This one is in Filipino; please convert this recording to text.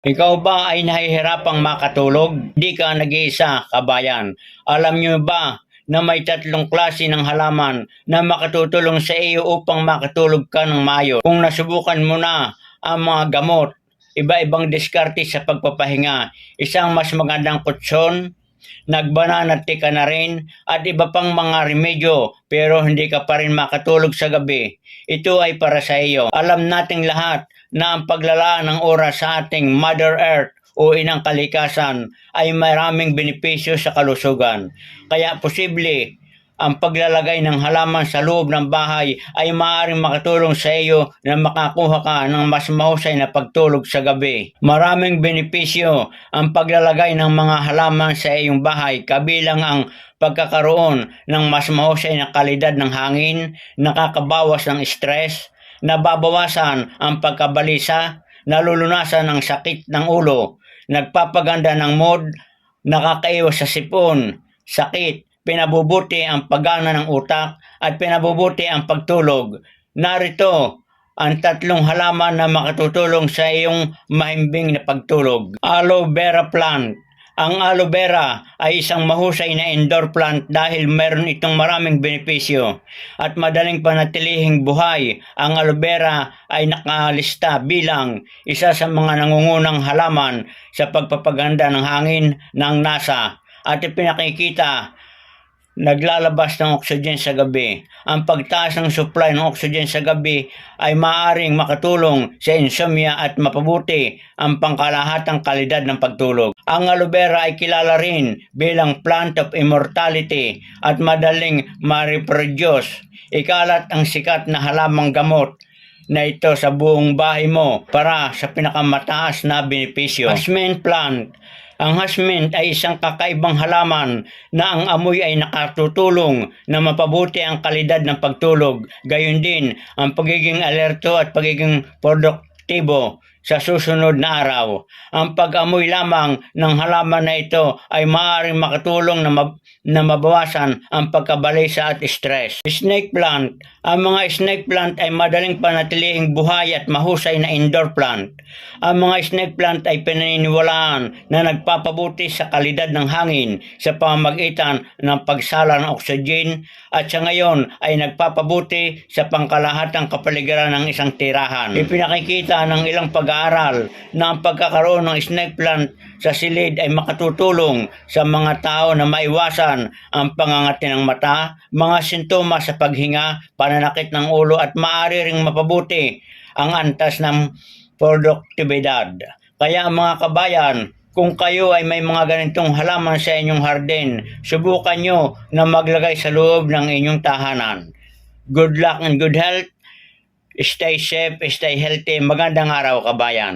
Ikaw ba ay nahihirapang makatulog? Di ka nag-iisa, kabayan. Alam niyo ba na may 3 klase ng halaman na makatutulong sa iyo upang makatulog ka ng maayos? Kung nasubukan mo na ang mga gamot, iba-ibang diskarte sa pagpapahinga, isang mas magandang kutsyon, nagbananati ka na rin, at iba pang mga remedyo pero hindi ka pa rin makatulog sa gabi, ito ay para sa iyo. Alam nating lahat na ang paglalaan ng oras sa ating Mother Earth o inang kalikasan ay maraming benepisyo sa kalusugan. Kaya posible ang paglalagay ng halaman sa loob ng bahay ay maaaring makatulong sa iyo na makakuha ka ng mas mahusay na pagtulog sa gabi. Maraming benepisyo ang paglalagay ng mga halaman sa iyong bahay, kabilang ang pagkakaroon ng mas mahusay na kalidad ng hangin, nakakabawas ng stress, nababawasan ang pagkabalisa, nalulunasan ng sakit ng ulo, nagpapaganda ng mood, nakakaiwas sa sipon, sakit, pinabubuti ang paggana ng utak, at pinabubuti ang pagtulog. Narito ang 3 halaman na makatutulong sa iyong mahimbing na pagtulog. Aloe vera plant. Ang aloe vera ay isang mahusay na indoor plant dahil meron itong maraming benepisyo at madaling panatilihing buhay. Ang aloe vera ay nakalista bilang isa sa mga nangungunang halaman sa pagpapaganda ng hangin ng NASA at ipinakikita naglalabas ng oxygen sa gabi. Ang pagtaas ng supply ng oxygen sa gabi ay maaaring makatulong sa insomnia at mapabuti ang pangkalahatang kalidad ng pagtulog. Ang aloe vera ay kilala rin bilang plant of immortality at madaling ma-reproduce. Ikalat ang sikat na halamang gamot na ito sa buong bahay mo para sa pinakamataas na benepisyo. Jasmine plant. Ang jasmine ay isang kakaibang halaman na ang amoy ay nakatutulong na mapabuti ang kalidad ng pagtulog, gayon din ang pagiging alerto at pagiging produktibo sa susunod na araw. Ang pag-amoy lamang ng halaman na ito ay maaaring makatulong na mabawasan ang pagkabalisa at stress. Snake plant. Ang mga snake plant ay madaling panatilihing buhay at mahusay na indoor plant. Ang mga snake plant ay pinaniniwalaan na nagpapabuti sa kalidad ng hangin sa pamamagitan ng pagsala ng oxygen at sa ngayon ay nagpapabuti sa pangkalahatang kapaligiran ng isang tirahan. Ipinakikita ng ilang pag-aaral na ang pagkakaroon ng snake plant sa silid ay makatutulong sa mga tao na maiwasan ang pangangati ng mata, mga sintomas sa paghinga, pananakit ng ulo at maaari ring mapabuti ang antas ng produktibidad. Kaya mga kabayan, kung kayo ay may mga ganitong halaman sa inyong hardin, subukan nyo na maglagay sa loob ng inyong tahanan. Good luck and good health. Stay safe, stay healthy. Magandang araw, kabayan.